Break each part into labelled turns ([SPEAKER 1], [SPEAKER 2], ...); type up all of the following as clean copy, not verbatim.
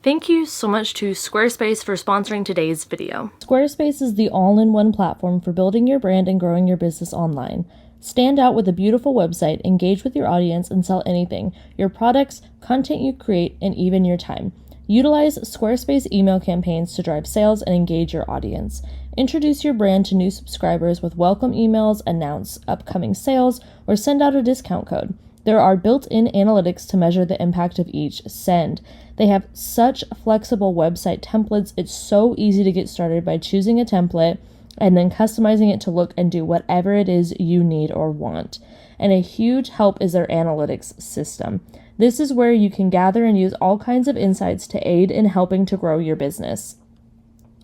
[SPEAKER 1] Thank you so much to Squarespace for sponsoring today's video.
[SPEAKER 2] Squarespace is the all-in-one platform for building your brand and growing your business online. Stand out with a beautiful website, engage with your audience, and sell anything: your products, content you create, and even your time. Utilize Squarespace email campaigns to drive sales and engage your audience. Introduce your brand to new subscribers with welcome emails, announce upcoming sales, or send out a discount code. There are built-in analytics to measure the impact of each send. They have such flexible website templates. It's so easy to get started by choosing a template and then customizing it to look and do whatever it is you need or want. And a huge help is their analytics system. This is where you can gather and use all kinds of insights to aid in helping to grow your business.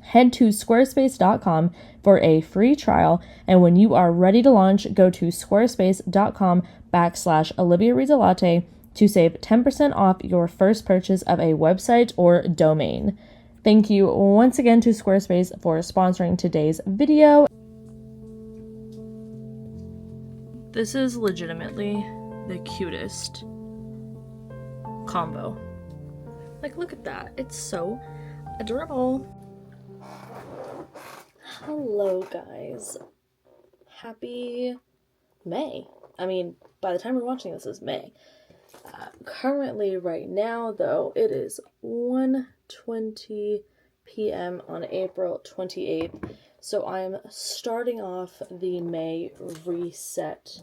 [SPEAKER 2] Head to squarespace.com for a free trial, and when you are ready to launch, go to squarespace.com/oliviareadsalatte to save 10% off your first purchase of a website or domain. Thank you once again to Squarespace for sponsoring today's video.
[SPEAKER 1] This is legitimately the cutest combo. Like, look at that. It's so adorable. Hello, guys. Happy May. I mean, by the time we're watching this is May. Currently, right now, though, it is 1:20 p.m. on April 28th. So I'm starting off the May reset.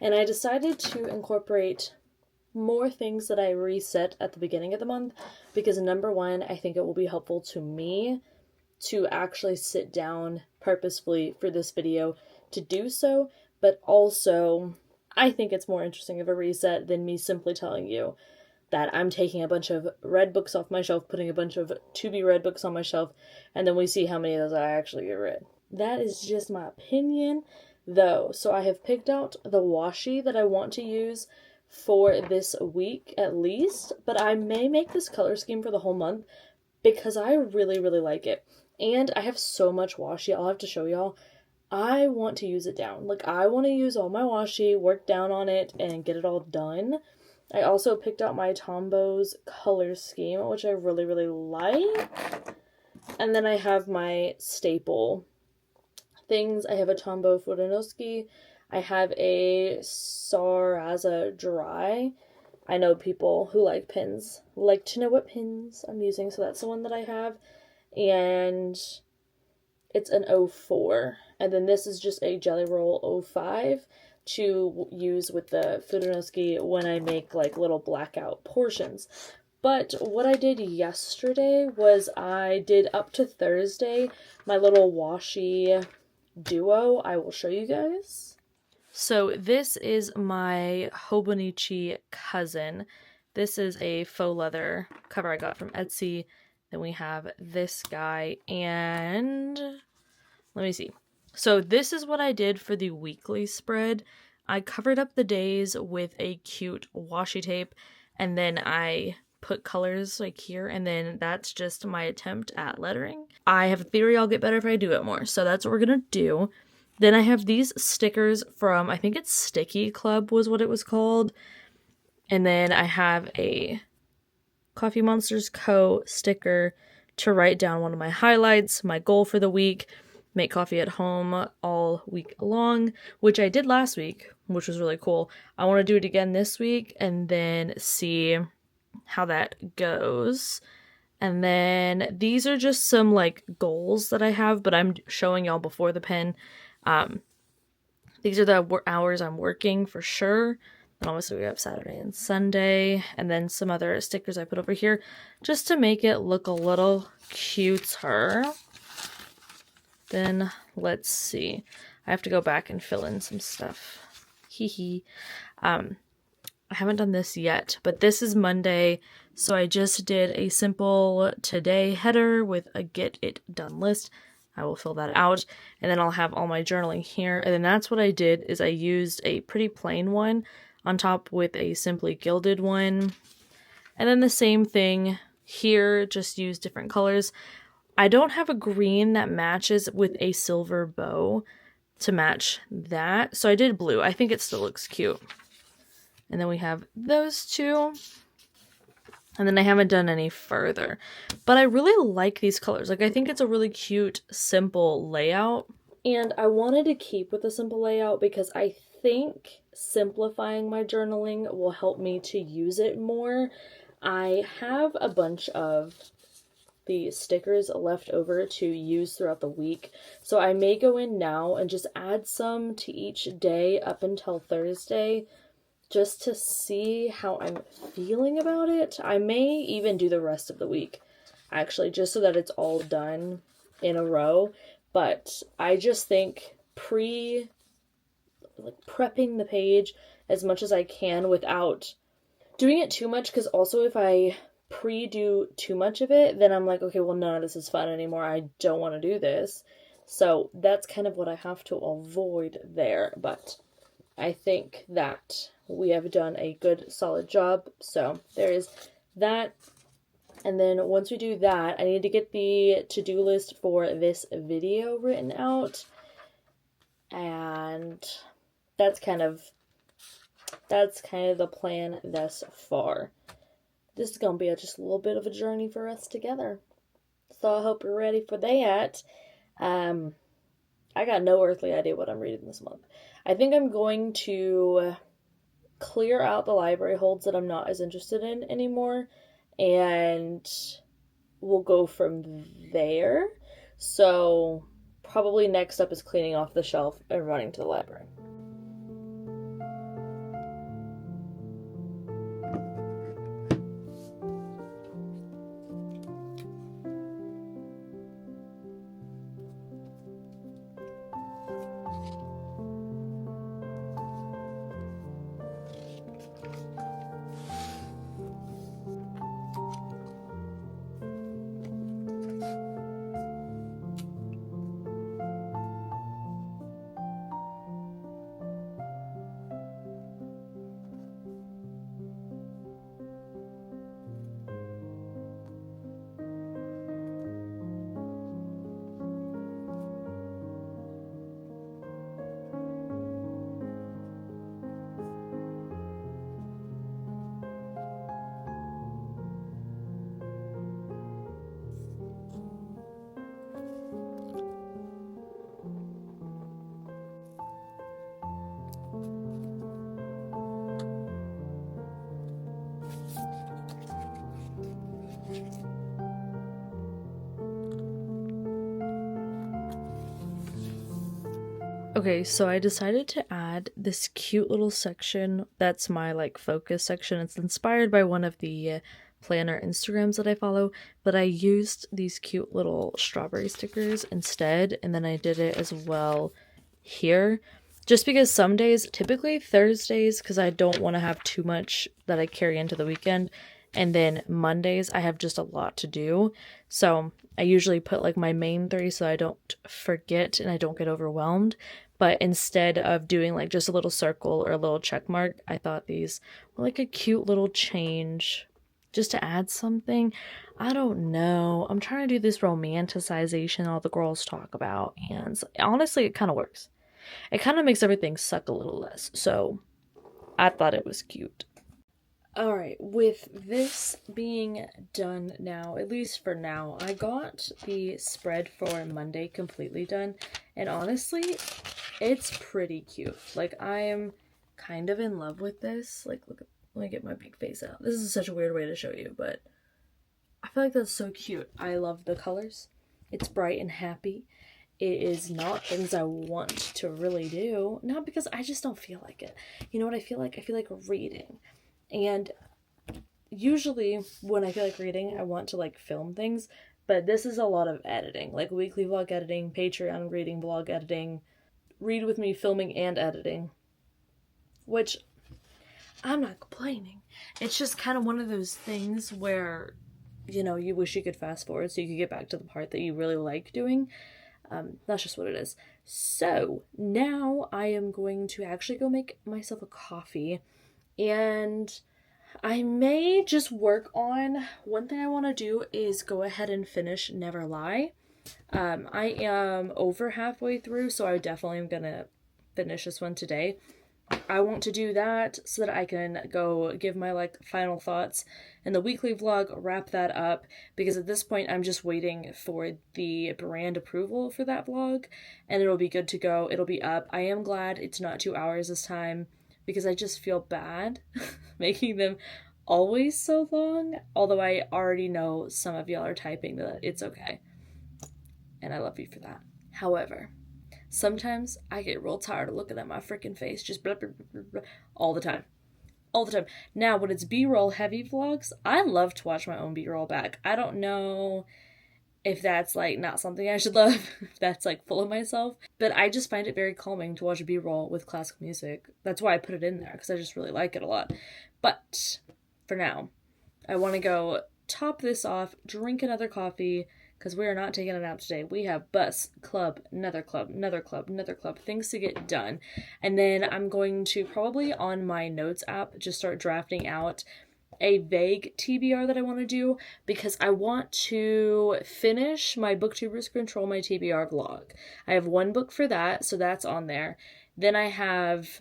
[SPEAKER 1] And I decided to incorporate more things that I reset at the beginning of the month because, number one, I think it will be helpful to me to actually sit down purposefully for this video to do so, but also I think it's more interesting of a reset than me simply telling you that I'm taking a bunch of read books off my shelf, putting a bunch of to-be-read books on my shelf, and then we see how many of those I actually get read. That is just my opinion, though. So I have picked out the washi that I want to use for this week at least, but I may make this color scheme for the whole month because I really, really like it. And I have so much washi, I'll have to show y'all. I want to use it down. Like, I want to use all my washi, work down on it, and get it all done. I also picked out my Tombows color scheme, which I really, really like. And then I have my staple things. I have a Tombow Furunosuke. I have a Saraza Dry. I know people who like pins like to know what pins I'm using, so that's the one that I have. And it's an 04. And then this is just a Jelly Roll 05 to use with the Furunosuke when I make like little blackout portions. But what I did yesterday was I did up to Thursday my little washi duo. I will show you guys. So this is my Hobonichi cousin. This is a faux leather cover I got from Etsy. Then we have this guy, and let me see. So this is what I did for the weekly spread. I covered up the days with a cute washi tape, and then I put colors like here, and then that's just my attempt at lettering. I have a theory I'll get better if I do it more, so that's what we're gonna do. Then I have these stickers from, I think it's Sticky Club was what it was called. And then I have a Coffee Monsters Co. sticker to write down one of my highlights, my goal for the week, make coffee at home all week long, which I did last week, which was really cool. I want to do it again this week and then see how that goes. And then these are just some like goals that I have, but I'm showing y'all before the pen. These are the hours I'm working for sure. And obviously we have Saturday and Sunday, and then some other stickers I put over here just to make it look a little cuter. Then let's see. I have to go back and fill in some stuff. I haven't done this yet, but this is Monday, so I just did a simple today header with a get it done list. I will fill that out, and then I'll have all my journaling here. And then that's what I did, is I used a pretty plain one on top with a simply gilded one. And then the same thing here, just use different colors. I don't have a green that matches with a silver bow to match that, so I did blue. I think it still looks cute. And then we have those two. And then I haven't done any further. But I really like these colors. Like, I think it's a really cute, simple layout. And I wanted to keep with the simple layout because I think simplifying my journaling will help me to use it more. I have a bunch of the stickers left over to use throughout the week. So I may go in now and just add some to each day up until Thursday, just to see how I'm feeling about it. I may even do the rest of the week, actually, just so that it's all done in a row. But I just think prepping the page as much as I can without doing it too much, because also if I do too much of it, then I'm like, okay, well, none of this is fun anymore. I don't want to do this. So that's kind of what I have to avoid there. But I think that we have done a good, solid job. So there is that. And then once we do that, I need to get the to-do list for this video written out. And that's kind of the plan thus far. This is going to be just a little bit of a journey for us together. So I hope you're ready for that. I got no earthly idea what I'm reading this month. I think I'm going to clear out the library holds that I'm not as interested in anymore, and we'll go from there. So probably next up is cleaning off the shelf and running to the library. Okay, so I decided to add this cute little section that's my focus section. It's inspired by one of the planner Instagrams that I follow, but I used these cute little strawberry stickers instead, and then I did it as well here. Just because some days, typically Thursdays, because I don't want to have too much that I carry into the weekend, and then Mondays I have just a lot to do. So I usually put my main 3 so I don't forget and I don't get overwhelmed. But instead of doing just a little circle or a little check mark, I thought these were a cute little change just to add something. I don't know. I'm trying to do this romanticization all the girls talk about, and honestly, it kind of works. It kind of makes everything suck a little less. So I thought it was cute. Alright, with this being done now, at least for now, I got the spread for Monday completely done, and honestly, it's pretty cute. I am kind of in love with this. Look, let me get my big face out. This is such a weird way to show you, but I feel like that's so cute. I love the colors. It's bright and happy. It is not things I want to really do. Not because I just don't feel like it. You know what I feel like? I feel like reading. And usually when I feel like reading, I want to film things, but this is a lot of editing, weekly vlog editing, Patreon reading, vlog editing, read with me filming and editing, which I'm not complaining. It's just kind of one of those things where, you wish you could fast forward so you could get back to the part that you really like doing. That's just what it is. So now I am going to actually go make myself a coffee, and I may just work on, one thing I want to do is go ahead and finish Never Lie. I am over halfway through, so I definitely am going to finish this one today. I want to do that so that I can go give my like final thoughts in the weekly vlog, wrap that up, because at this point I'm just waiting for the brand approval for that vlog and it'll be good to go. It'll be up. I am glad it's not 2 hours this time because I just feel bad making them always so long, although I already know some of y'all are typing that it's okay. And I love you for that. However, sometimes I get real tired of looking at my freaking face just blah, blah, blah, blah, all the time. All the time. Now, when it's B-roll heavy vlogs, I love to watch my own B-roll back. I don't know if that's like not something I should love, if that's like full of myself, but I just find it very calming to watch a B-roll with classical music. That's why I put it in there, because I just really like it a lot. But for now, I want to go top this off, drink another coffee, because we are not taking a nap today. We have bus, club, another club, another club, another club, things to get done. And then I'm going to probably on my notes app just start drafting out a vague TBR that I want to do, because I want to finish my Booktubers Control My TBR vlog. I have one book for that, so that's on there. Then I have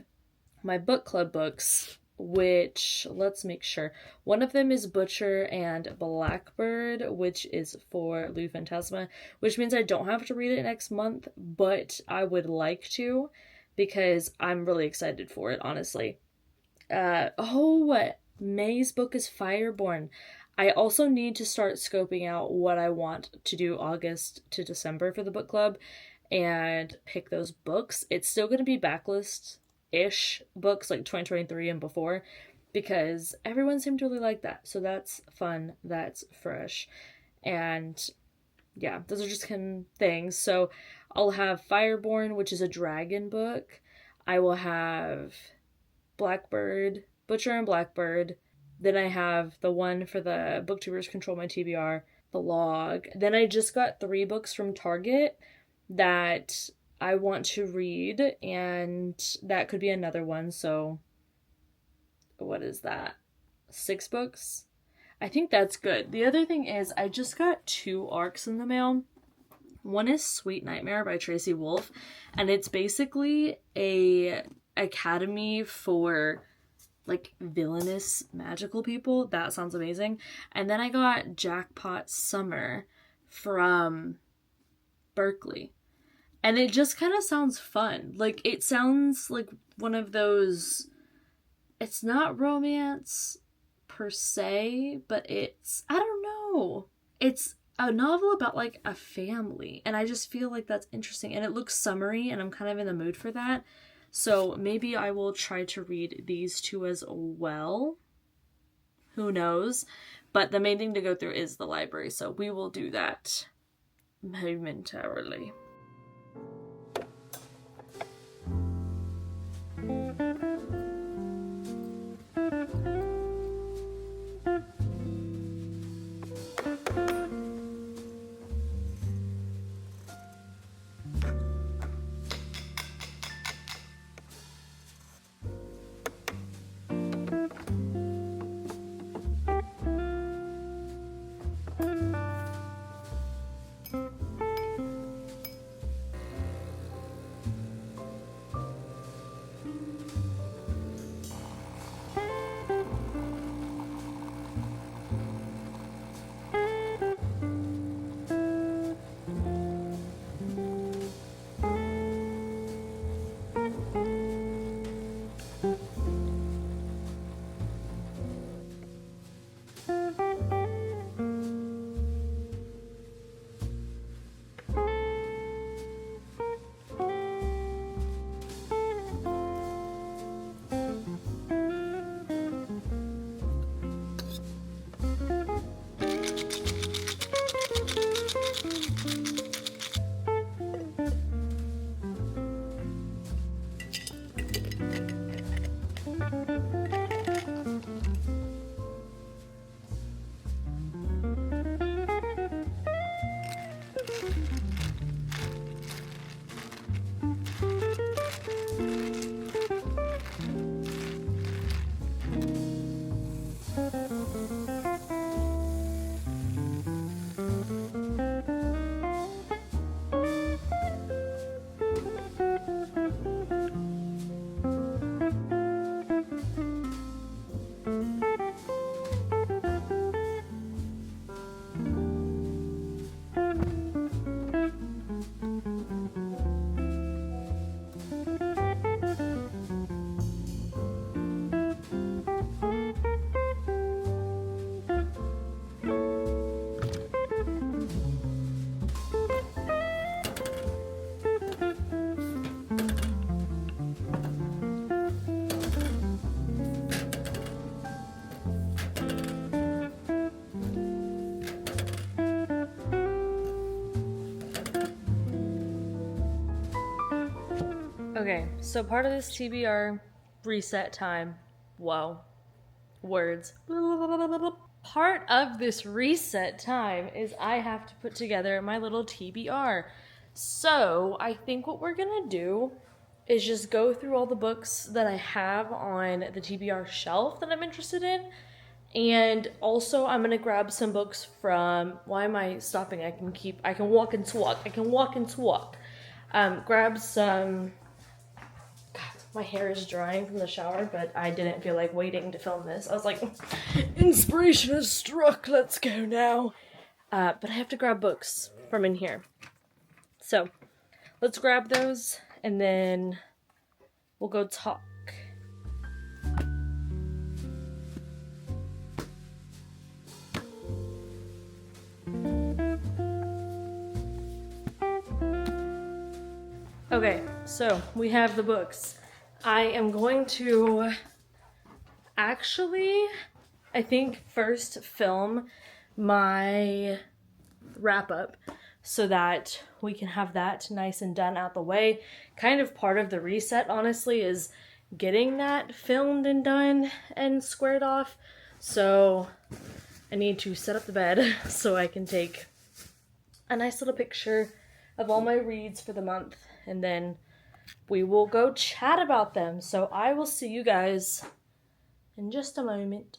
[SPEAKER 1] my book club books, which, let's make sure. One of them is Butcher and Blackbird, which is for Lou Fantasma, which means I don't have to read it next month, but I would like to, because I'm really excited for it, honestly. May's book is Fireborn. I also need to start scoping out what I want to do August to December for the book club and pick those books. It's still going to be backlist-ish books like 2023 and before, because everyone seemed to really like that. So that's fun. That's fresh. And yeah, those are just kind of things. So I'll have Fireborn, which is a dragon book. I will have Blackbird, Butcher and Blackbird. Then I have the one for the Booktubers Control My TBR, the log. Then I just got 3 books from Target that I want to read, and that could be another one. So what is that? 6 books? I think that's good. The other thing is I just got 2 ARCs in the mail. One is Sweet Nightmare by Tracy Wolff, and it's basically a academy for like villainous magical people. That sounds amazing. And then I got Jackpot Summer from Berkeley. And it just kind of sounds fun. Like, it sounds like one of those, it's not romance per se, but it's, I don't know. It's a novel about like a family. And I just feel like that's interesting. And it looks summery, and I'm kind of in the mood for that. So maybe I will try to read these 2 as well. Who knows? But the main thing to go through is the library, so we will do that momentarily.
[SPEAKER 2] Okay, so part of this TBR reset time, whoa, words. Part of this reset time is I have to put together my little TBR. So I think what we're gonna do is just go through all the books that I have on the TBR shelf that I'm interested in. And also I'm gonna grab some books from, why am I stopping? I can walk and talk. Grab some, God, my hair is drying from the shower, but I didn't feel like waiting to film this. I was like, inspiration has struck, let's go now. But I have to grab books from in here. So let's grab those and then we'll go talk. Okay, so we have the books. I am going to actually, I think, first film my wrap-up so that we can have that nice and done out the way. Kind of part of the reset, honestly, is getting that filmed and done and squared off. So I need to set up the bed so I can take a nice little picture of all my reads for the month, and then we will go chat about them. So I will see you guys in just a moment.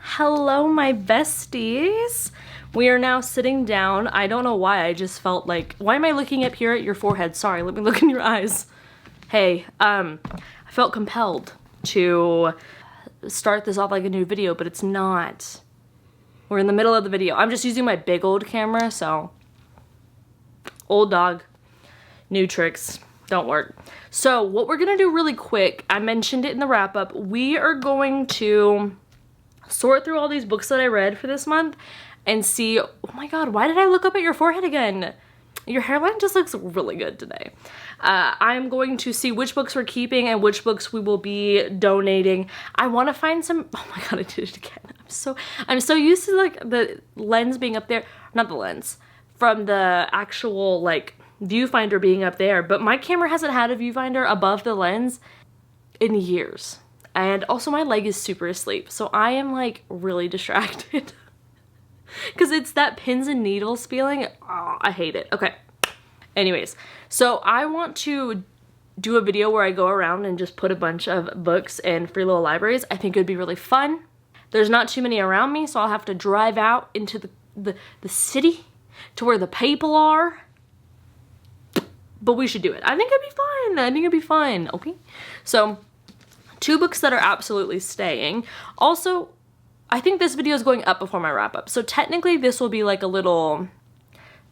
[SPEAKER 2] Hello, my besties. We are now sitting down. I don't know why, I just felt like, why am I looking up here at your forehead? Sorry, let me look in your eyes. Hey, I felt compelled to start this off like a new video, but it's not. We're in the middle of the video. I'm just using my big old camera, so old dog, new tricks, don't work. So what we're gonna do really quick, I mentioned it in the wrap up, we are going to sort through all these books that I read for this month and see, oh my god, why did I look up at your forehead again? Your hairline just looks really good today. I'm going to see which books we're keeping and which books we will be donating. I want to find some, oh my god, I did it again. I'm so used to like the lens being up there, not the lens, from the actual like viewfinder being up there, but my camera hasn't had a viewfinder above the lens in years. And also my leg is super asleep, so I am like really distracted because it's that pins and needles feeling. Oh, I hate it. Okay, anyways, so I want to do a video where I go around and just put a bunch of books in free little libraries. I think it would be really fun. There's not too many around me, so I'll have to drive out into the city to where the people are, but we should do it. I think it'd be fun. Okay, so 2 books that are absolutely staying. Also, I think this video is going up before my wrap up, so technically this will be like a little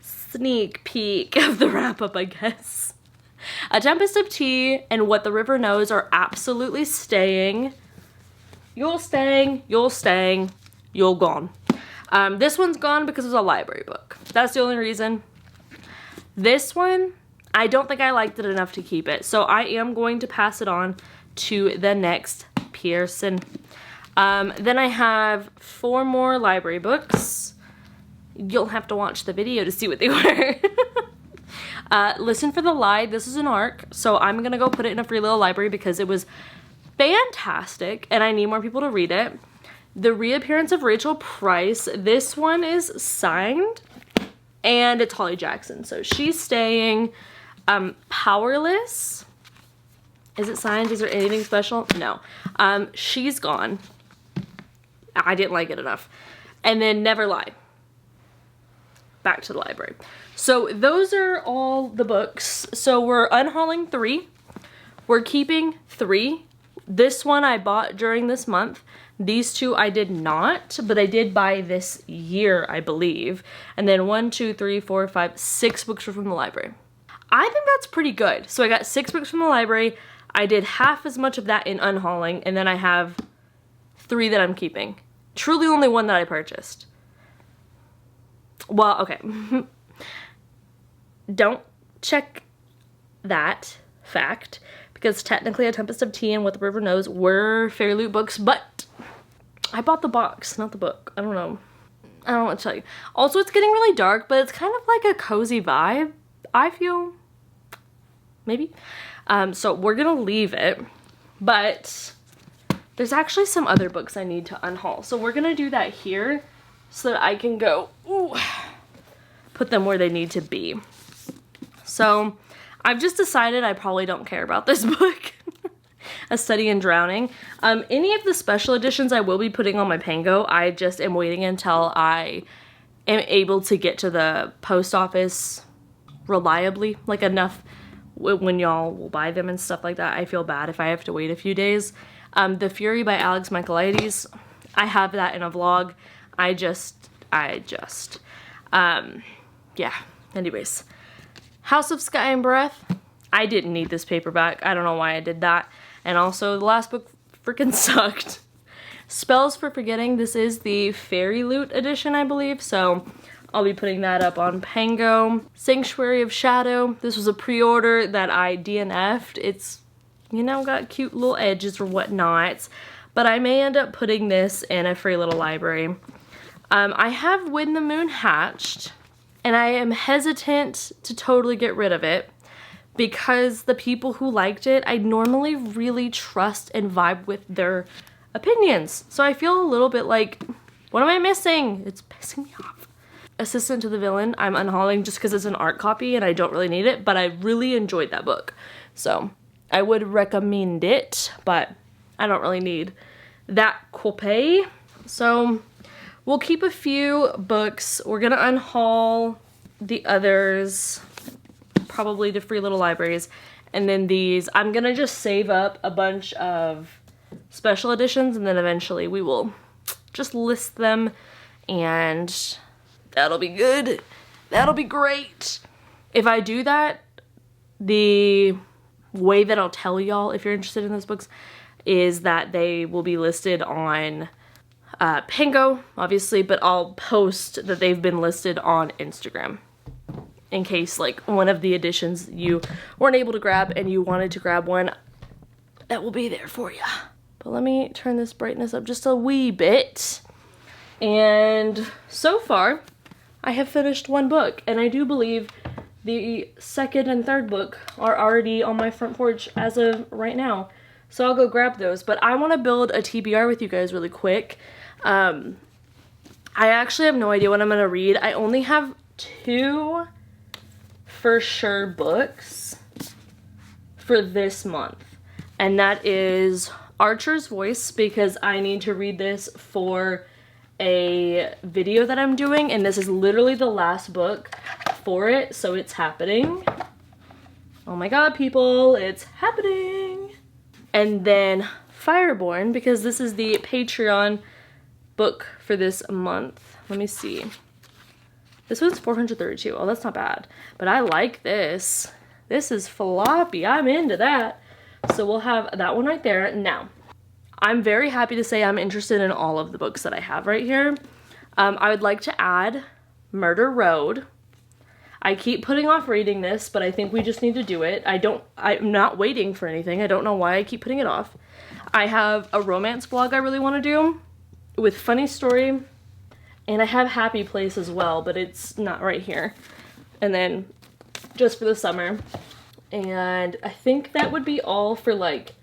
[SPEAKER 2] sneak peek of the wrap up, I guess. A Tempest of Tea and What the River Knows are absolutely staying. You're staying, you're gone. This one's gone because it's a library book. That's the only reason. This one, I don't think I liked it enough to keep it, so I am going to pass it on to the next person. Then I have 4 more library books. You'll have to watch the video to see what they were. Listen for the Lie. This is an ARC, so I'm gonna go put it in a free little library because it was fantastic and I need more people to read it. The Reappearance of Rachel Price. This one is signed and it's Holly Jackson, so she's staying. Powerless. Is it signed? Is there anything special? No. She's gone. I didn't like it enough. And then Never Lie. Back to the library. So those are all the books. So we're unhauling 3. We're keeping 3. This one I bought during this month. These 2 I did not, but I did buy this year, I believe. And then 1, 2, 3, 4, 5, 6 books were from the library. I think that's pretty good. So I got 6 books from the library. I did half as much of that in unhauling, and then I have 3 that I'm keeping. Truly only 1 that I purchased. Well, okay. Don't check that fact, because technically A Tempest of Tea and What the River Knows were Fairy Loot books, but I bought the box, not the book. I don't know what to tell you. Also, it's getting really dark, but it's kind of like a cozy vibe, I feel.
[SPEAKER 1] maybe. So we're gonna leave it, but there's actually some other books I need to unhaul. So we're gonna do that here so that I can go, ooh, put them where they need to be. So I've just decided I probably don't care about this book, A Study in Drowning. Any of the special editions I will be putting on my Pango. I just am waiting until I am able to get to the post office reliably, like enough when y'all will buy them and stuff like that. I feel bad if I have to wait a few days. The Fury by Alex Michaelides, I have that in a vlog. Yeah, anyways. House of Sky and Breath, I didn't need this paperback. I don't know why I did that. And also, the last book freaking sucked. Spells for Forgetting, this is the Fairy Loot edition, I believe, so I'll be putting that up on Pango. Sanctuary of Shadow, this was a pre-order that I DNF'd. It's, you know, got cute little edges or whatnot, but I may end up putting this in a free little library. I have When the Moon Hatched, and I am hesitant to totally get rid of it because the people who liked it, I normally really trust and vibe with their opinions. So I feel a little bit like, what am I missing? It's pissing me off. Assistant to the Villain, I'm unhauling just because it's an art copy and I don't really need it, but I really enjoyed that book. So I would recommend it, but I don't really need that copy. So we'll keep a few books. We're gonna unhaul the others, probably to free little libraries. And then these, I'm gonna just save up a bunch of special editions and then eventually we will just list them and that'll be good. That'll be great. If I do that, the way that I'll tell y'all if you're interested in those books is that they will be listed on Pango, obviously, but I'll post that they've been listed on Instagram in case like one of the editions you weren't able to grab and you wanted to grab one, that will be there for you. But let me turn this brightness up just a wee bit. And so far, I have finished one book, and I do believe the second and third book are already on my front porch as of right now. So I'll go grab those, but I want to build a TBR with you guys really quick. I actually have no idea what I'm going to read. I only have 2 for sure books for this month, and that is Archer's Voice, because I need to read this for a video that I'm doing, and this is literally the last book for it, so it's happening. Oh my god, people, it's happening. And then Fireborn, because this is the Patreon book for this month. Let me see. This one's 432. Oh, that's not bad. But I like this. This is floppy. I'm into that. So we'll have that one right there. Now, I'm very happy to say I'm interested in all of the books that I have right here. I would like to add Murder Road. I keep putting off reading this, but I think we just need to do it. I'm not waiting for anything. I don't know why I keep putting it off. I have a romance blog I really want to do with funny story, and I have Happy Place as well, but it's not right here. And then just for the summer. And I think that would be all for like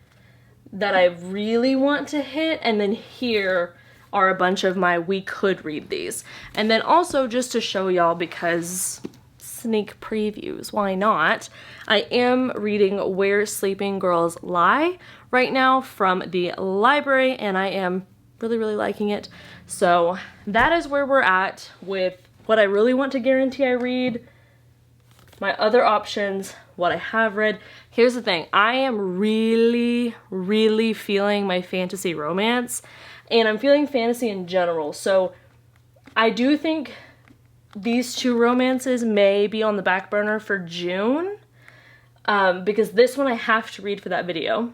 [SPEAKER 1] that I really want to hit, and then here are a bunch of my we could read these. And then also just to show y'all, because sneak previews, why not? I am reading Where Sleeping Girls Lie right now from the library, and I am really liking it. So that is where we're at with what I really want to guarantee I read, my other options, what I have read. Here's the thing, I am really feeling my fantasy romance, and I'm feeling fantasy in general. So I do think these 2 romances may be on the back burner for June, because this one I have to read for that video.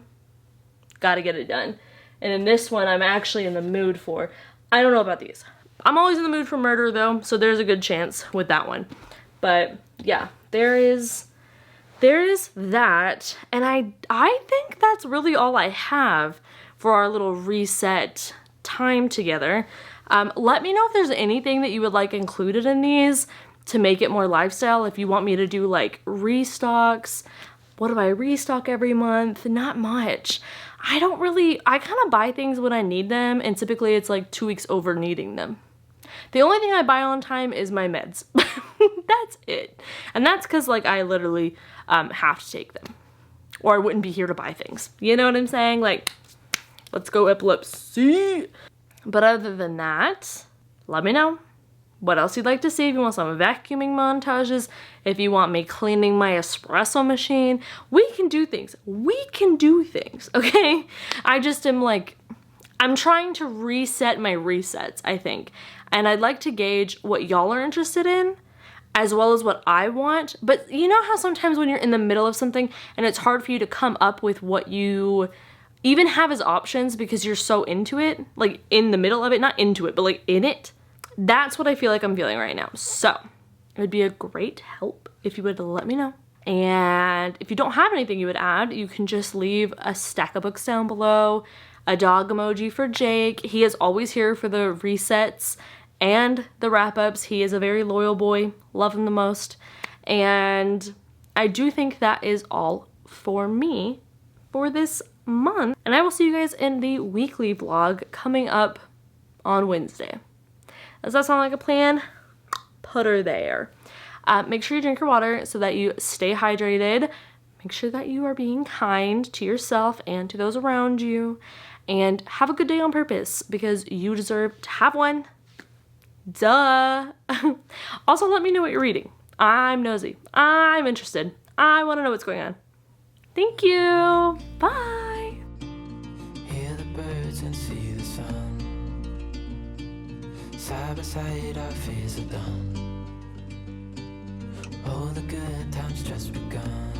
[SPEAKER 1] Gotta get it done. And in this one, I'm actually in the mood for. I don't know about these. I'm always in the mood for murder though, so there's a good chance with that one. But yeah, there is that, and I think that's really all I have for our little reset time together. Let me know if there's anything that you would like included in these to make it more lifestyle. If you want me to do like restocks, What do I restock every month? Not much. I kind of buy things when I need them, and typically it's like 2 weeks over needing them. The only thing I buy on time is my meds. That's it. And that's because like I literally have to take them, or I wouldn't be here to buy things. You know what I'm saying? Like, let's go epilepsy. But other than that, let me know what else you'd like to see. If you want some vacuuming montages, if you want me cleaning my espresso machine, we can do things. Okay? I just am like, I'm trying to reset my resets, I think. And I'd like to gauge what y'all are interested in, as well as what I want. But you know how sometimes when you're in the middle of something and it's hard for you to come up with what you even have as options because you're so into it, like in the middle of it, not into it, but like in it. That's what I feel like I'm feeling right now. So it would be a great help if you would let me know. And if you don't have anything you would add, you can just leave a stack of books down below, a dog emoji for Jake. He is always here for the resets and the wrap-ups. He is a very loyal boy. Love him the most. And I do think that is all for me for this month. And I will see you guys in the weekly vlog coming up on Wednesday. Does that sound like a plan? Put her there. Make sure you drink your water so that you stay hydrated. Make sure that you are being kind to yourself and to those around you. And have a good day on purpose because you deserve to have one. Duh. Also, let me know what you're reading. I'm nosy. I'm interested. I want to know what's going on. Thank you. Bye.
[SPEAKER 3] Hear the birds and see the sun. Side by side our fears are done. Oh, the good times just begun.